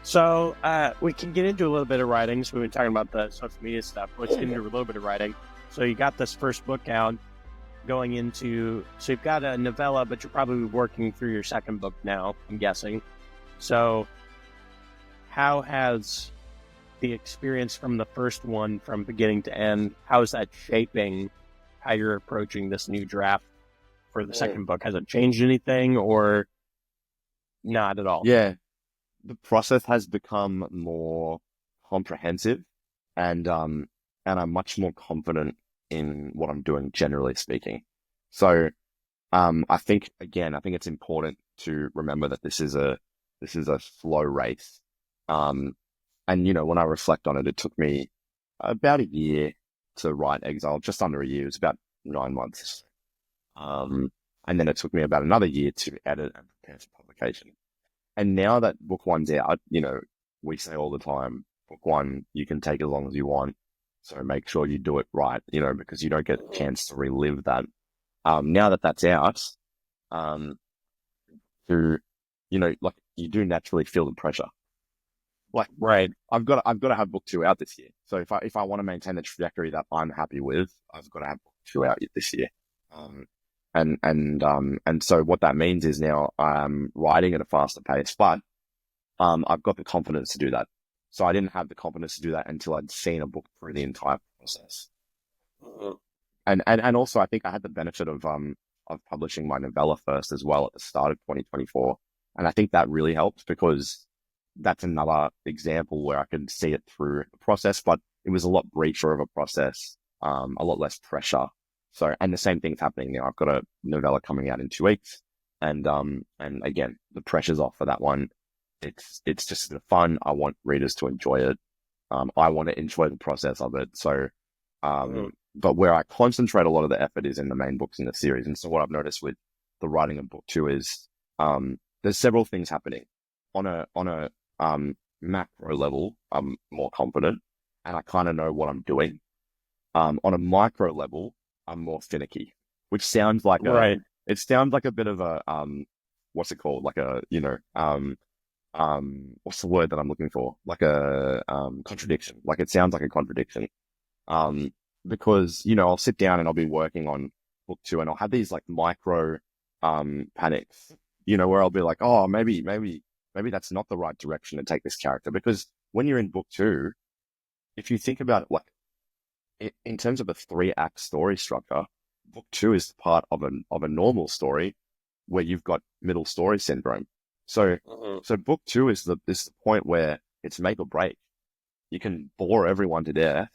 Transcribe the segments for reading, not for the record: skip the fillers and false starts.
So we can get into a little bit of writing. So we've been talking about the social media stuff. Let's get into a little bit of writing. So you got this first book out going into, so you've got a novella, but you're probably working through your second book now, I'm guessing. So how has the experience from the first one from beginning to end, how is that shaping how you're approaching this new draft for the second book? Has it changed anything or not at all? Yeah, the process has become more comprehensive and I'm much more confident in what I'm doing, generally speaking. So I think it's important to remember that this is a slow race. Um and when I reflect on it, it took me about a year to write Exile, just under a year. It was about 9 months. Um and then it took me about another year to edit and prepare for publication. And now that book one's out, we say all the time, book one, you can take as long as you want. So make sure you do it right, because you don't get a chance to relive that. Now that that's out, um, to, like you do naturally feel the pressure. Like, Right. I've got to have book two out this year. So if I want to maintain the trajectory that I'm happy with, I've got to have book two out this year. Um, and so what that means is now I'm writing at a faster pace, but I've got the confidence to do that. So I didn't have the confidence to do that until I'd seen a book through the entire process. And also I think I had the benefit of publishing my novella first as well at the start of 2024. And I think that really helped because that's another example where I could see it through the process, but it was a lot briefer of a process, a lot less pressure. So, and the same thing's happening now. I've got a novella coming out in 2 weeks, and again, the pressure's off for that one. It's just fun. I want readers to enjoy it. I want to enjoy the process of it. So, but where I concentrate a lot of the effort is in the main books in the series. And so what I've noticed with the writing of book two is, there's several things happening on a macro level. I'm more confident and I kind of know what I'm doing. On a micro level, I'm more finicky, which sounds like Right. it sounds like a bit of a, what's it called? Like a, what's the word that I'm looking for? Like a, contradiction. Like it sounds like a contradiction. Um, because, I'll sit down and I'll be working on book two and I'll have these like micro, panics, where I'll be like, oh, maybe that's not the right direction to take this character. Because when you're in book two, if you think about it, like, in terms of a 3-act story structure, book two is part of a normal story where you've got middle story syndrome. So so book two is the point where it's make or break. You can bore everyone to death,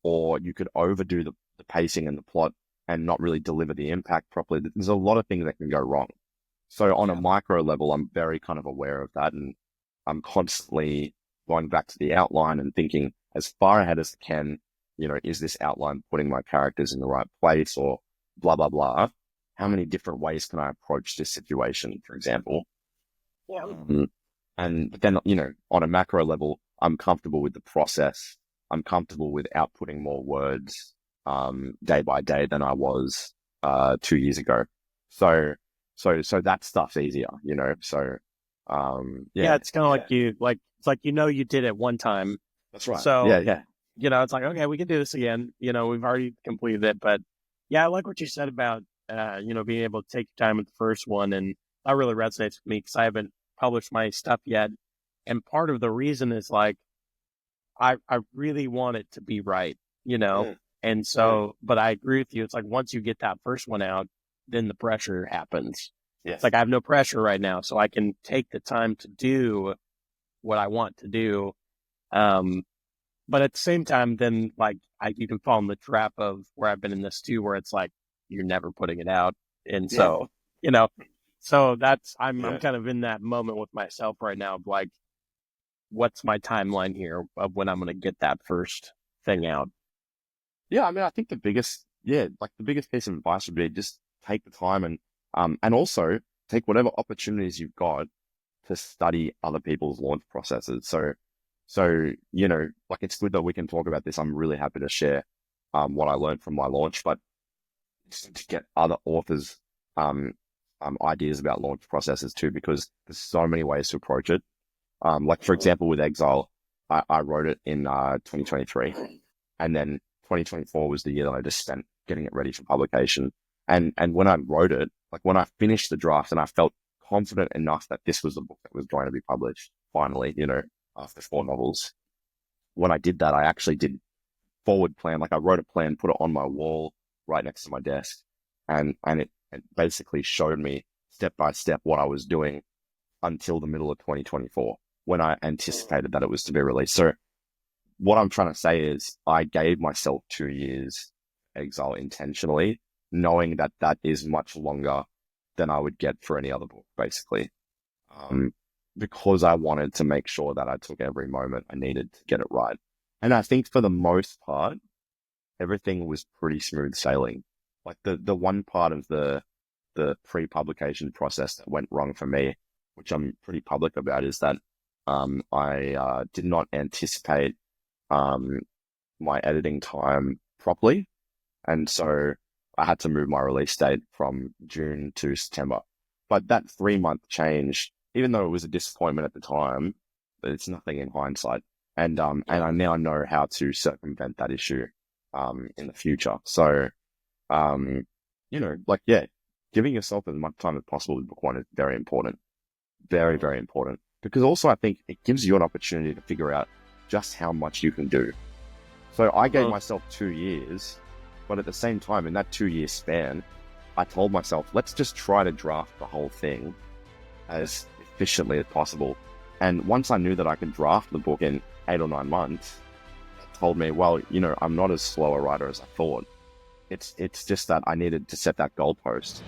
or you could overdo the pacing and the plot and not really deliver the impact properly. There's a lot of things that can go wrong. So on a micro level, I'm very kind of aware of that, and I'm constantly going back to the outline and thinking as far ahead as I can, is this outline putting my characters in the right place or blah, blah, blah? How many different ways can I approach this situation, for example? Yeah. And then, on a macro level, I'm comfortable with the process. I'm comfortable with outputting more words, day by day than I was, 2 years ago. So that stuff's easier, so, Yeah, yeah, it's kind of like you did it one time. that's right. So, Yeah. it's like, okay, we can do this again. We've already completed it. But yeah, I like what you said about being able to take your time with the first one, and that really resonates with me because I haven't published my stuff yet. And part of the reason is like I really want it to be right. Mm, And so, but I agree with you. It's like once you get that first one out, then the pressure happens. It's yes. like I have no pressure right now, so I can take the time to do what I want to do. Um, but at the same time, then like you can fall in the trap of where I've been in this too, where it's like you're never putting it out, and Yeah. so you know, so that's I'm Yeah. kind of in that moment with myself right now of like, what's my timeline here of when I'm going to get that first thing out? Yeah. I mean, I think the biggest piece of advice would be just take the time and also take whatever opportunities you've got to study other people's launch processes. So, like it's good that we can talk about this. I'm really happy to share, what I learned from my launch, but just to get other authors, ideas about launch processes too, because there's so many ways to approach it. Like for example, with Exile, I wrote it in 2023, and then 2024 was the year that I just spent getting it ready for publication. And when I wrote it, like when I finished the draft and I felt confident enough that this was the book that was going to be published, finally, after 4 novels, when I did that, I actually did forward plan. Like I wrote a plan, put it on my wall right next to my desk, and it basically showed me step by step what I was doing until the middle of 2024 when I anticipated that it was to be released. So what I'm trying to say is I gave myself 2 years Exile intentionally, knowing that that is much longer than I would get for any other book, basically. Because I wanted to make sure that I took every moment I needed to get it right. And I think for the most part, everything was pretty smooth sailing. Like the one part of the pre-publication process that went wrong for me, which I'm pretty public about, is that I did not anticipate my editing time properly. And so I had to move my release date from June to September. But that 3-month change, even though it was a disappointment at the time, it's nothing in hindsight. And I now know how to circumvent that issue in the future. So, giving yourself as much time as possible with book one is very important. Very, very important. Because also I think it gives you an opportunity to figure out just how much you can do. So I gave myself 2 years, but at the same time, in that 2-year span, I told myself, let's just try to draft the whole thing as efficiently as possible. And once I knew that I could draft the book in 8 or 9 months, it told me, well, I'm not as slow a writer as I thought. It's just that I needed to set that goalpost.